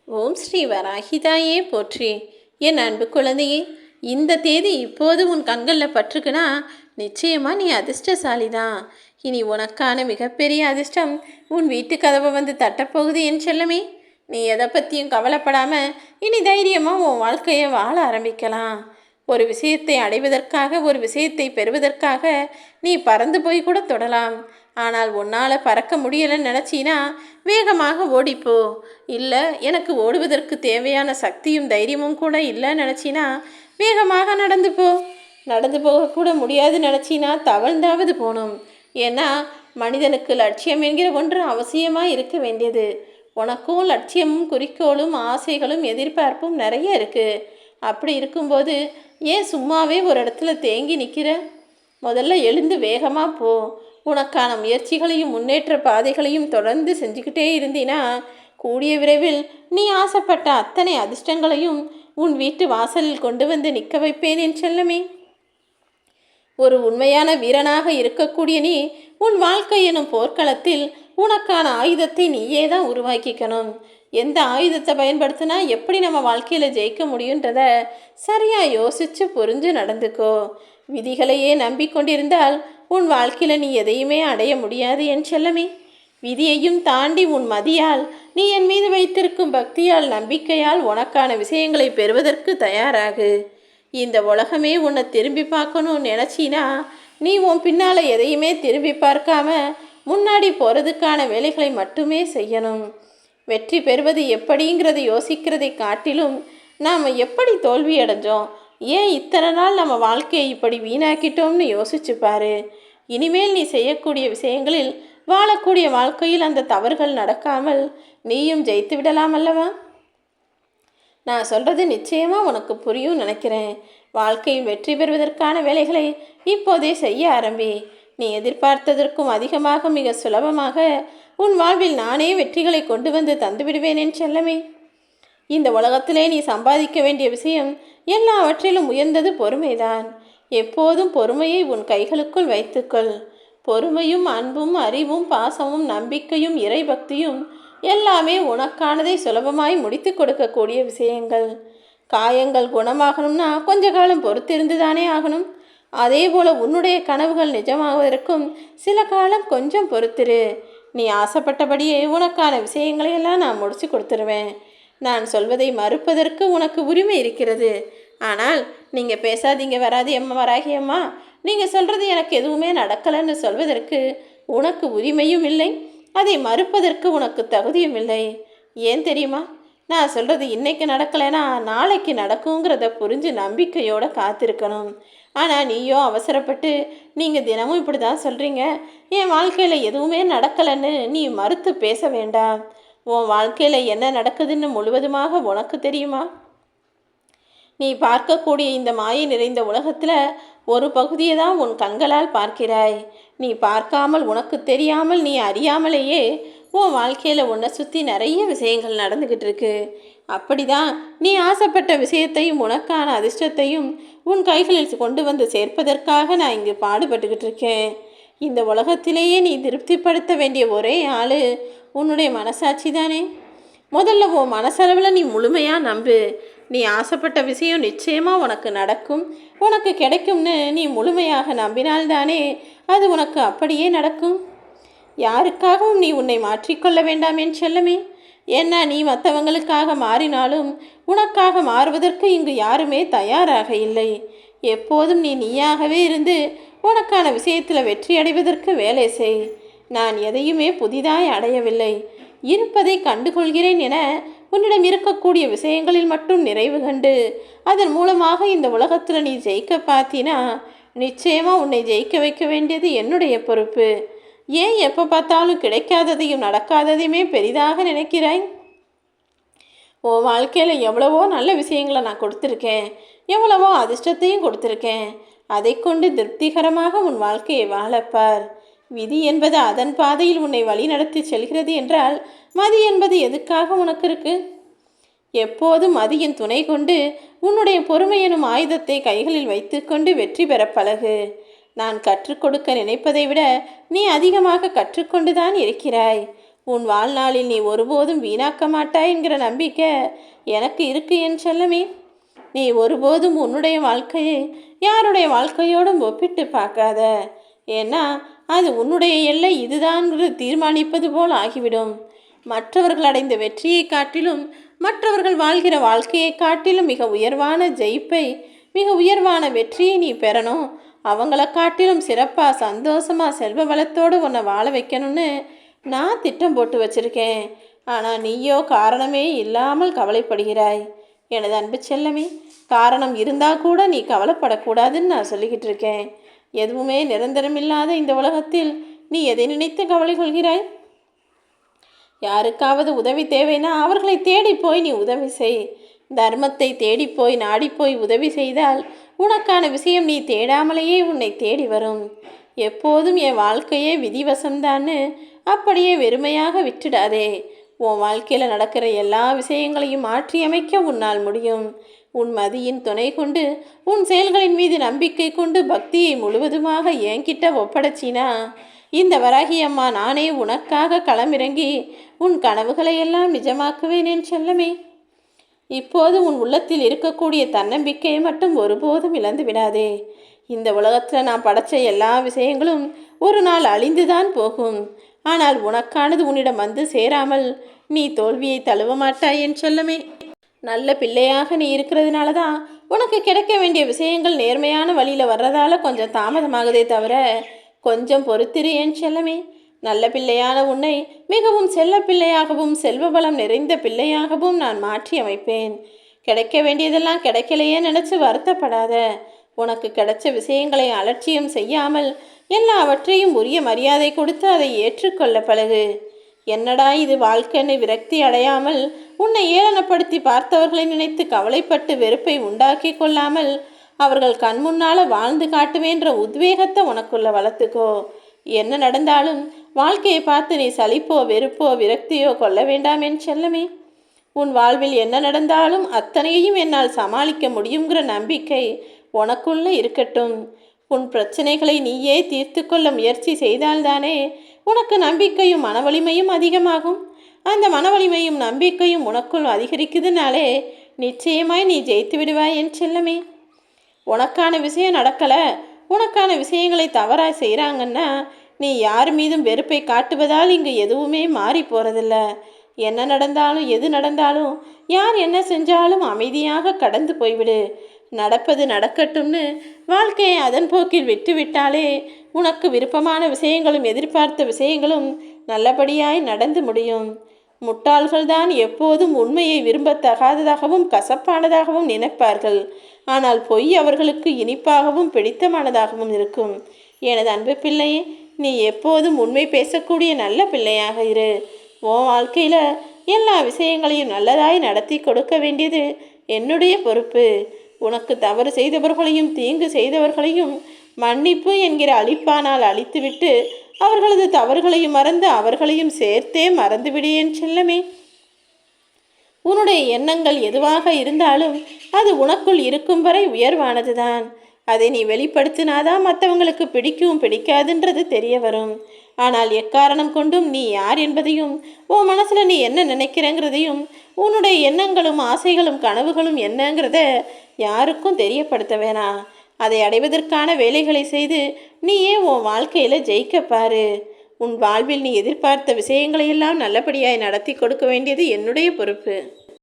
ஓம் ஸ்ரீ வராகிதாயே போற்றி. என் அன்பு குழந்தையே, இந்த தேதி இப்போது உன் கண்களில் பற்றுக்குன்னா நிச்சயமாக நீ அதிர்ஷ்டசாலி தான். இனி உனக்கான மிகப்பெரிய அதிர்ஷ்டம் உன் வீட்டு கதவை வந்து தட்டப்போகுது என் செல்லமே. நீ எதை பற்றியும் கவலைப்படாமல் இனி தைரியமாக உன் வாழ்க்கையை வாழ ஆரம்பிக்கலாம். ஒரு விஷயத்தை அடைவதற்காக, ஒரு விஷயத்தை பெறுவதற்காக நீ பறந்து போய் கூட தொடலாம். ஆனால் உன்னால் பறக்க முடியலைன்னு நினச்சினா வேகமாக ஓடிப்போ. இல்லை, எனக்கு ஓடுவதற்கு தேவையான சக்தியும் தைரியமும் கூட இல்லைன்னு நினச்சினா வேகமாக நடந்து போ. நடந்து போகக்கூட முடியாது நினச்சினா தவழ்ந்தாவது போகணும். ஏன்னா மனிதனுக்கு லட்சியம் என்கிற ஒன்று அவசியமாக இருக்க வேண்டியது. உனக்கும் லட்சியமும் குறிக்கோளும் ஆசைகளும் எதிர்பார்ப்பும் நிறைய இருக்குது. அப்படி இருக்கும்போது ஏன் சும்மாவே ஒரு இடத்துல தேங்கி நிற்கிற? முதல்ல எழுந்து வேகமாக போ. உனக்கான முயற்சிகளையும் முன்னேற்ற பாதைகளையும் தொடர்ந்து செஞ்சுக்கிட்டே இருந்தினா கூடிய விரைவில் நீ ஆசைப்பட்ட அத்தனை அதிர்ஷ்டங்களையும் உன் வீட்டு வாசலில் கொண்டு வந்து நிற்க வைப்பேன் என் செல்லமே. ஒரு உண்மையான வீரனாக இருக்கக்கூடிய நீ உன் வாழ்க்கை எனும் போர்க்களத்தில் உனக்கான ஆயுதத்தை நீயே தான் உருவாக்கிக்கணும். எந்த ஆயுதத்தை பயன்படுத்தினா எப்படி நம்ம வாழ்க்கையில் ஜெயிக்க முடியுன்றத சரியாக யோசித்து புரிஞ்சு நடந்துக்கோ. விதிகளையே நம்பிக்கொண்டிருந்தால் உன் வாழ்க்கையில் நீ எதையுமே அடைய முடியாது என் செல்லமே. விதியையும் தாண்டி உன் மதியால், நீ என் மீது வைத்திருக்கும் பக்தியால், நம்பிக்கையால் உனக்கான விஷயங்களை பெறுவதற்கு தயாராகு. இந்த உலகமே உன்னை திரும்பி பார்க்கணும்னு நினச்சினா நீ உன் பின்னால் எதையுமே திரும்பி பார்க்காம முன்னாடி போகிறதுக்கான வேலைகளை மட்டுமே செய்யணும். வெற்றி பெறுவது எப்படிங்கிறத யோசிக்கிறதை காட்டிலும் நாம் எப்படி தோல்வி அடைஞ்சோம், ஏன் இத்தனை நாள் நம்ம வாழ்க்கையை இப்படி வீணாக்கிட்டோம்னு யோசிச்சு பாரு. இனிமேல் நீ செய்யக்கூடிய விஷயங்களில், வாழக்கூடிய வாழ்க்கையில் அந்த தவறுகள் நடக்காமல் நீயும் ஜெயித்து விடலாம் அல்லவா? நான் சொல்கிறது நிச்சயமாக உனக்கு புரியும் நினைக்கிறேன். வாழ்க்கையில் வெற்றி பெறுவதற்கான வேலைகளை இப்போதே செய்ய ஆரம்பி. நீ எதிர்பார்த்ததற்கும் அதிகமாக, மிக சுலபமாக உன் வாழ்வில் நானே வெற்றிகளை கொண்டு வந்து தந்துவிடுவேன் என் செல்லமே. இந்த உலகத்திலே நீ சம்பாதிக்க வேண்டிய விஷயம் எல்லாவற்றிலும் உயர்ந்தது பொறுமைதான். எப்போதும் பொறுமையை உன் கைகளுக்குள் வைத்துக்கொள். பொறுமையும் அன்பும் அறிவும் பாசமும் நம்பிக்கையும் இறைபக்தியும் எல்லாமே உனக்கானதை சுலபமாய் முடித்து கொடுக்கக்கூடிய விஷயங்கள். காயங்கள் குணமாகணும்னா கொஞ்ச காலம் பொறுத்திருந்து தானே ஆகணும். அதே போல் உன்னுடைய கனவுகள் நிஜமாவதற்கும் சில காலம் கொஞ்சம் பொறுத்திரு. நீ ஆசைப்பட்டபடியே உனக்கான விஷயங்களையெல்லாம் நான் முடிச்சு கொடுத்துருவேன். நான் சொல்வதை மறுப்பதற்கு உனக்கு உரிமை இருக்கிறது. ஆனால் நீங்கள் பேசாதீங்க வராது அம்மா, வராகி அம்மா, நீங்கள் சொல்கிறது எனக்கு எதுவுமே நடக்கலைன்னு சொல்வதற்கு உனக்கு உரிமையும் இல்லை, அதை மறுப்பதற்கு உனக்கு தகுதியும் இல்லை. ஏன் தெரியுமா? நான் சொல்கிறது இன்றைக்கி நடக்கலைன்னா நாளைக்கு நடக்குங்கிறத புரிஞ்சு நம்பிக்கையோடு காத்திருக்கணும். ஆனால் நீயோ அவசரப்பட்டு நீங்கள் தினமும் இப்படி தான் சொல்கிறீங்க, என் வாழ்க்கையில் எதுவுமே நடக்கலைன்னு நீ மறுத்து பேச வேண்டாம். உன் வாழ்க்கையில் என்ன நடக்குதுன்னு முழுவதுமாக உனக்கு தெரியுமா? நீ பார்க்கக்கூடிய இந்த மாயை நிறைந்த உலகத்தில் ஒரு பகுதியை தான் உன் கண்களால் பார்க்கிறாய். நீ பார்க்காமல், உனக்கு தெரியாமல், நீ அறியாமலேயே உன் வாழ்க்கையில் உன்னை சுற்றி நிறைய விஷயங்கள் நடந்துக்கிட்டு இருக்கு. அப்படிதான் நீ ஆசைப்பட்ட விஷயத்தையும் உனக்கான அதிர்ஷ்டத்தையும் உன் கைகளில் கொண்டு வந்து சேர்ப்பதற்காக நான் இங்கு பாடுபட்டுக்கிட்டு இருக்கேன். இந்த உலகத்திலேயே நீ திருப்திப்படுத்த வேண்டிய ஒரே ஆள் உன்னுடைய மனசாட்சி தானே. முதல்ல உன் மனசளவில் நீ முழுமையாக நம்பு. நீ ஆசைப்பட்ட விஷயம் நிச்சயமாக உனக்கு நடக்கும், உனக்கு கிடைக்கும்னு நீ முழுமையாக நம்பினால்தானே அது உனக்கு அப்படியே நடக்கும். யாருக்காகவும் நீ உன்னை மாற்றிக்கொள்ள வேண்டாம் என் செல்லமே. ஏன்னா நீ மற்றவங்களுக்காக மாறினாலும் உனக்காக மாறுவதற்கு இங்கு யாருமே தயாராக இல்லை. எப்போதும் நீ நீயாகவே இருந்து உனக்கான விஷயத்தில் வெற்றி அடைவதற்கு வேலை செய். நான் எதையுமே புதிதாய் அடையவில்லை, இருப்பதை கண்டுகொள்கிறேன் என உன்னிடம் இருக்கக்கூடிய விஷயங்களில் மட்டும் நிறைவு கண்டு அதன் மூலமாக இந்த உலகத்தில் நீ ஜெயிக்க பார்த்தினா நிச்சயமாக உன்னை ஜெயிக்க வைக்க வேண்டியது என்னுடைய பொறுப்பு. ஏன் எப்போ பார்த்தாலும் கிடைக்காததையும் நடக்காததையுமே பெரிதாக நினைக்கிறாய்? உன் வாழ்க்கையில் எவ்வளவோ நல்ல விஷயங்களை நான் கொடுத்துருக்கேன், எவ்வளவோ அதிர்ஷ்டத்தையும் கொடுத்துருக்கேன். அதை கொண்டு திருப்திகரமாக உன் வாழ்க்கையை வாழப்பார். விதி என்பது அதன் பாதையில் உன்னை வழி நடத்தி செல்கிறது என்றால் மதி என்பது எதுக்காக உனக்கு இருக்கு? எப்போதும் மதியின் துணை கொண்டு உன்னுடைய பொறுமை எனும் ஆயுதத்தை கைகளில் வைத்துக்கொண்டு வெற்றி பெற பழகு. நான் கற்றுக் கொடுக்க நினைப்பதை விட நீ அதிகமாக கற்றுக்கொண்டுதான் இருக்கிறாய். உன் வாழ்நாளில் நீ ஒருபோதும் வீணாக்க மாட்டாய் என்கிற நம்பிக்கை எனக்கு இருக்கு என் செல்லமே. நீ ஒருபோதும் உன்னுடைய வாழ்க்கையை யாருடைய வாழ்க்கையோடும் ஒப்பிட்டு பார்க்காத. ஏன்னா அது உன்னுடைய எல்லை இதுதான் தீர்மானிப்பது போல் ஆகிவிடும். மற்றவர்கள் அடைந்த வெற்றியை காட்டிலும், மற்றவர்கள் வாழ்கிற வாழ்க்கையை காட்டிலும் மிக உயர்வான ஜெயிப்பை, மிக உயர்வான வெற்றியை நீ பெறணும். அவங்கள காட்டிலும் சிறப்பாக சந்தோஷமாக செல்வ வளத்தோடு உன்னை வாழ வைக்கணும்னு நான் திட்டம் போட்டு வச்சிருக்கேன். ஆனால் நீயோ காரணமே இல்லாமல் கவலைப்படுகிறாய். எனது அன்பு செல்லமே, காரணம் இருந்தால் கூட நீ கவலைப்படக்கூடாதுன்னு நான் சொல்லிக்கிட்டு இருக்கேன். எதுவுமே நிரந்தரமில்லாத இந்த உலகத்தில் நீ எதை நினைத்து கவலை கொள்கிறாய்? யாருக்காவது உதவி தேவைன்னா அவர்களை தேடி போய் நீ உதவி செய். தர்மத்தை தேடிப்போய் நாடிப்போய் உதவி செய்தால் உனக்கான விஷயம் நீ தேடாமலேயே உன்னை தேடி வரும். எப்போதும் என் வாழ்க்கையே விதிவசம்தான்னு அப்படியே வெறுமையாக விட்டுடாதே. உன் வாழ்க்கையில் நடக்கிற எல்லா விஷயங்களையும் மாற்றியமைக்க உன்னால் முடியும். உன் மதியின் துணை கொண்டு, உன் செயல்களின் மீது நம்பிக்கை கொண்டு பக்தியை முழுவதுமாக என்கிட்ட ஒப்படைச்சினா, இந்த வராகி அம்மா நானே உனக்காக களமிறங்கி உன் கனவுகளை எல்லாம் நிஜமாக்குவேன் என் செல்லமே. இப்போது உன் உள்ளத்தில் இருக்கக்கூடிய தன்னம்பிக்கையை மட்டும் ஒருபோதும் இழந்து விடாதே. இந்த உலகத்தில் நான் படைச்ச எல்லா விஷயங்களும் ஒரு நாள் அழிந்துதான் போகும். ஆனால் உனக்கானது உன்னிடம் வந்து சேராமல் நீ தோல்வியை தழுவ மாட்டாய் என் செல்லமே. நல்ல பிள்ளையாக நீ இருக்கிறதுனால தான் உனக்கு கிடைக்க வேண்டிய விஷயங்கள் நேர்மையான வழியில் வர்றதால கொஞ்சம் தாமதமாகுதே தவிர, கொஞ்சம் பொறுத்திரு என் செல்லமே. நல்ல பிள்ளையான உன்னை மிகவும் செல்ல பிள்ளையாகவும் செல்வ பலம் நிறைந்த பிள்ளையாகவும் நான் மாற்றி அமைப்பேன். கிடைக்க வேண்டியதெல்லாம் கிடைக்கலையே நினச்சி வருத்தப்படாத. உனக்கு கிடைச்ச விஷயங்களை அலட்சியம் செய்யாமல் எல்லாவற்றையும் உரிய மரியாதை கொடுத்து அதை ஏற்றுக்கொள்ள பழகு. என்னடா இது வாழ்க்கைன்னு விரக்தி அடையாமல், உன்னை ஏளனப்படுத்தி பார்த்தவர்களை நினைத்து கவலைப்பட்டு வெறுப்பை உண்டாக்கி கொள்ளாமல், அவர்கள் கண் முன்னால் வாழ்ந்து காட்டுவேன்ற உத்வேகத்தை உனக்குள்ள வளர்த்துக்கோ. என்ன நடந்தாலும் வாழ்க்கையை பார்த்து நீ சலிப்போ வெறுப்போ விரக்தியோ கொள்ள வேண்டாம் என் செல்லமே. உன் வாழ்வில் என்ன நடந்தாலும் அத்தனையையும் என்னால் சமாளிக்க முடியுங்கிற நம்பிக்கை உனக்குள்ள இருக்கட்டும். உன் பிரச்சனைகளை நீயே தீர்த்து கொள்ள முயற்சி செய்தால்தானே உனக்கு நம்பிக்கையும் மனவலிமையும் அதிகமாகும். அந்த மனவலிமையும் நம்பிக்கையும் உனக்குள் அதிகரிக்குதுனாலே நிச்சயமாய் நீ ஜெயித்து விடுவாய் என் செல்லமே. உனக்கான விஷயம் நடக்கலை, உனக்கான விஷயங்களை தவறாக செய்கிறாங்கன்னா நீ யார் மீதும் வெறுப்பை காட்டுவதால் இங்கு எதுவுமே மாறி போகிறதில்ல. என்ன நடந்தாலும் எது நடந்தாலும் யார் என்ன செஞ்சாலும் அமைதியாக கடந்து போய்விடு. நடப்பது நடக்கட்டும்னு வாழ்க்கையை அதன் போக்கில் விட்டுவிட்டாலே உனக்கு விருப்பமான விஷயங்களும் எதிர்பார்த்த விஷயங்களும் நல்லபடியாய் நடந்து முடியும். முட்டாள்கள்தான் எப்போதும் உண்மையை விரும்பத்தகாததாகவும் கசப்பானதாகவும் நினைப்பார்கள். ஆனால் பொய் அவர்களுக்கு இனிப்பாகவும் பிடித்தமானதாகவும் இருக்கும். எனது அன்பு பிள்ளையே, நீ எப்போதும் உண்மை பேசக்கூடிய நல்ல பிள்ளையாக இரு. உன் வாழ்க்கையில் எல்லா விஷயங்களையும் நல்லதாய் நடத்தி கொடுக்க வேண்டியது என்னுடைய பொறுப்பு. உனக்கு தவறு செய்தவர்களையும் தீங்கு செய்தவர்களையும் மன்னிப்பு என்கிற அழிப்பானால் அழித்துவிட்டு அவர்களது தவறுகளையும் மறந்து அவர்களையும் சேர்த்தே மறந்துவிடு என் செல்லமே. உன்னுடைய எண்ணங்கள் எதுவாக இருந்தாலும் அது உனக்குள் இருக்கும் வரை உயர்வானதுதான். அதை நீ வெளிப்படுத்தினாதான் மற்றவங்களுக்கு பிடிக்கும் பிடிக்காதுன்றது தெரிய வரும். ஆனால் எக்காரணம் கொண்டும் நீ யார் என்பதையும், உன் மனசில் நீ என்ன நினைக்கிறங்கிறதையும், உன்னுடைய எண்ணங்களும் ஆசைகளும் கனவுகளும் என்னங்கிறத யாருக்கும் தெரியப்படுத்த வேணாம். அதை அடைவதற்கான வேலைகளை செய்து நீயே உன் வாழ்க்கையில் ஜெயிக்கப்பாரு. உன் வாழ்வில் நீ எதிர்பார்த்த விஷயங்களையெல்லாம் நல்லபடியாய் நடத்தி கொடுக்க வேண்டியது என்னுடைய பொறுப்பு.